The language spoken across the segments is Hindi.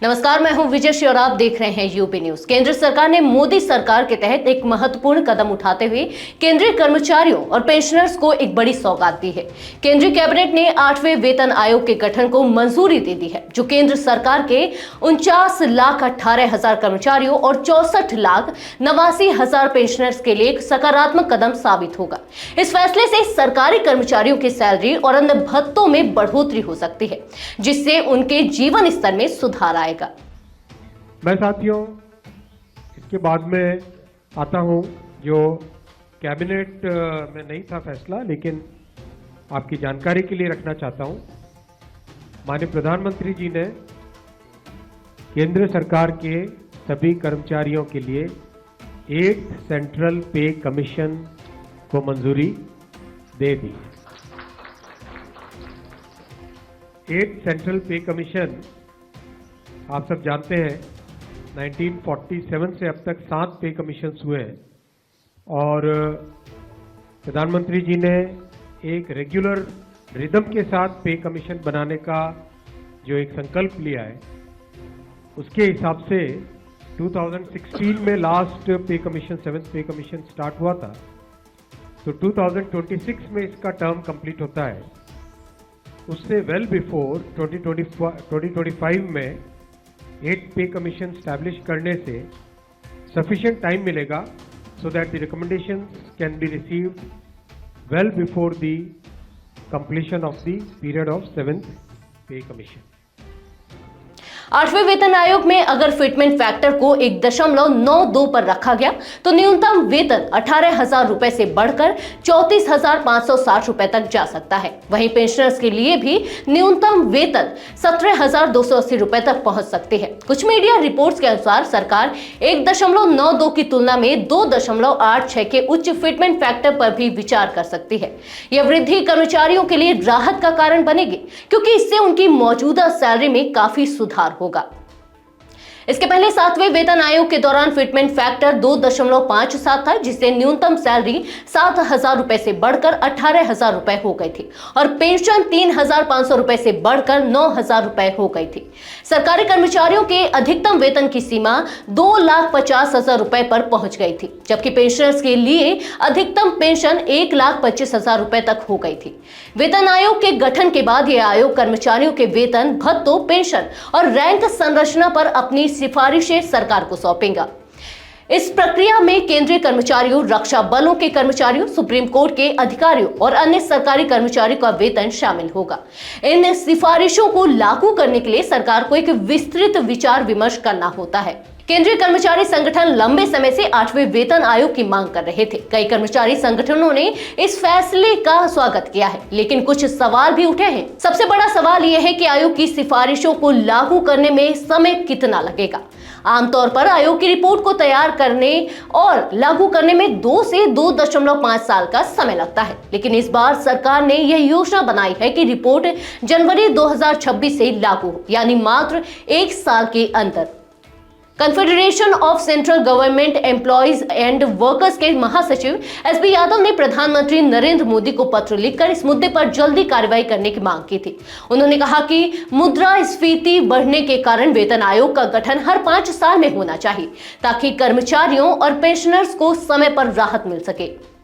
नमस्कार, मैं हूं विजय श्री और आप देख रहे हैं यूपी न्यूज। केंद्र सरकार ने मोदी सरकार के तहत एक महत्वपूर्ण कदम उठाते हुए केंद्रीय कर्मचारियों और पेंशनर्स को एक बड़ी सौगात दी है। केंद्रीय कैबिनेट ने 8वें वेतन आयोग के गठन को मंजूरी दे दी है, जो केंद्र सरकार के 49,18,000 कर्मचारियों और 64,89,000 पेंशनर्स के लिए एक सकारात्मक कदम साबित होगा। इस फैसले से सरकारी कर्मचारियों की सैलरी और अन्य भत्तों में बढ़ोतरी हो सकती है, जिससे उनके जीवन स्तर में सुधार आएगा। मैं साथियों इसके बाद में आता हूं, जो कैबिनेट में नहीं था फैसला, लेकिन आपकी जानकारी के लिए रखना चाहता हूं। माननीय प्रधानमंत्री जी ने केंद्र सरकार के सभी कर्मचारियों के लिए 8th सेंट्रल पे कमीशन को मंजूरी दे दी। 8th सेंट्रल पे कमीशन आप सब जानते हैं 1947 से अब तक 7 पे कमीशंस हुए हैं, और प्रधानमंत्री जी ने एक रेगुलर रिदम के साथ पे कमीशन बनाने का जो एक संकल्प लिया है, उसके हिसाब से 2016 में लास्ट पे कमीशन 7th पे कमीशन स्टार्ट हुआ था, तो 2026 में इसका टर्म कंप्लीट होता है। उससे वेल बिफोर 2025 में 8th पे कमीशन स्टैब्लिश करने से सफिशिएंट टाइम मिलेगा, so that the recommendations can be received well before the completion of the period of 7th पे कमीशन। 8वें वेतन आयोग में अगर फिटमेंट फैक्टर को 1.92 पर रखा गया तो न्यूनतम वेतन 18,000 रुपए से बढ़कर 34,560 रुपए तक जा सकता है। वहीं पेंशनर्स के लिए भी न्यूनतम वेतन 17,280 रुपए तक पहुंच सकती है। कुछ मीडिया रिपोर्ट्स के अनुसार सरकार 1.92 की तुलना में 2.86 के उच्च फिटमेंट फैक्टर पर भी विचार कर सकती है। यह वृद्धि कर्मचारियों के लिए राहत का कारण बनेगी, क्योंकि इससे उनकी मौजूदा सैलरी में काफी सुधार होगा। इसके पहले 7वें वेतन आयोग के दौरान फिटमेंट फैक्टर 2.57 था, जिससे न्यूनतम सैलरी 7,000 रुपए से बढ़कर 18,000 रुपए हो गई थी और पेंशन 3,500 रुपए से बढ़कर 9,000 रुपए हो गई थी। सरकारी कर्मचारियों के अधिकतम वेतन की सीमा 2,50,000 रुपए पर पहुंच गई थी, जबकि पेंशनर्स के लिए अधिकतम पेंशन 1,25,000 रुपए तक हो गई थी। वेतन आयोग के गठन के बाद यह आयोग कर्मचारियों के वेतन, भत्तों, पेंशन और रैंक संरचना पर अपनी सिफारिशें सरकार को सौंपेगा। इस प्रक्रिया में केंद्रीय कर्मचारियों, रक्षा बलों के कर्मचारियों, सुप्रीम कोर्ट के अधिकारियों और अन्य सरकारी कर्मचारियों का वेतन शामिल होगा। इन सिफारिशों को लागू करने के लिए सरकार को एक विस्तृत विचार विमर्श करना होता है। केंद्रीय कर्मचारी संगठन लंबे समय से 8वें वेतन आयोग की मांग कर रहे थे। कई कर्मचारी संगठनों ने इस फैसले का स्वागत किया है, लेकिन कुछ सवाल भी उठे हैं। सबसे बड़ा सवाल यह है कि आयोग की सिफारिशों को लागू करने में समय कितना लगेगा। आमतौर पर आयोग की रिपोर्ट को तैयार करने और लागू करने में 2 से 2.5 साल का समय लगता है, लेकिन इस बार सरकार ने यह योजना बनाई है कि रिपोर्ट जनवरी 2026 से लागू हो, यानी मात्र 1 साल के अंदर। Confederation of central government employees and workers के महासचिव एसबी यादव ने प्रधानमंत्री नरेंद्र मोदी को पत्र लिखकर इस मुद्दे पर जल्दी कार्रवाई करने की मांग की थी। उन्होंने कहा कि मुद्रास्फीति बढ़ने के कारण वेतन आयोग का गठन हर 5 साल में होना चाहिए, ताकि कर्मचारियों और पेंशनर्स को समय पर राहत मिल सके।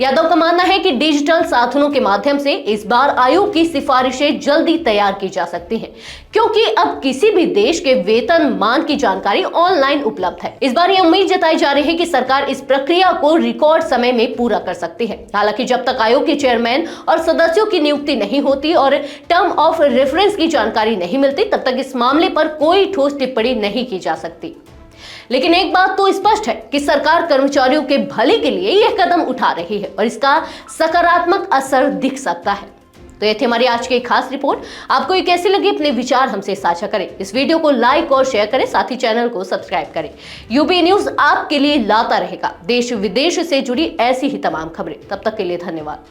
यादव का मानना है कि डिजिटल साधनों के माध्यम से इस बार आयोग की सिफारिशें जल्दी तैयार की जा सकती हैं, क्योंकि अब किसी भी देश के वेतन मान की जानकारी ऑनलाइन उपलब्ध है। इस बार यह उम्मीद जताई जा रही है कि सरकार इस प्रक्रिया को रिकॉर्ड समय में पूरा कर सकती है। हालांकि जब तक आयोग के चेयरमैन और सदस्यों की नियुक्ति नहीं होती और टर्म ऑफ रेफरेंस की जानकारी नहीं मिलती, तब तक इस मामले पर कोई ठोस टिप्पणी नहीं की जा सकती। लेकिन एक बात तो स्पष्ट है कि सरकार कर्मचारियों के भले के लिए यह कदम उठा रही है और इसका सकारात्मक असर दिख सकता है। तो यह थी हमारी आज की खास रिपोर्ट। आपको ये कैसी लगी, अपने विचार हमसे साझा करें। इस वीडियो को लाइक और शेयर करें, साथ ही चैनल को सब्सक्राइब करें। यूपी न्यूज आपके लिए लाता रहेगा देश विदेश से जुड़ी ऐसी ही तमाम खबरें। तब तक के लिए धन्यवाद।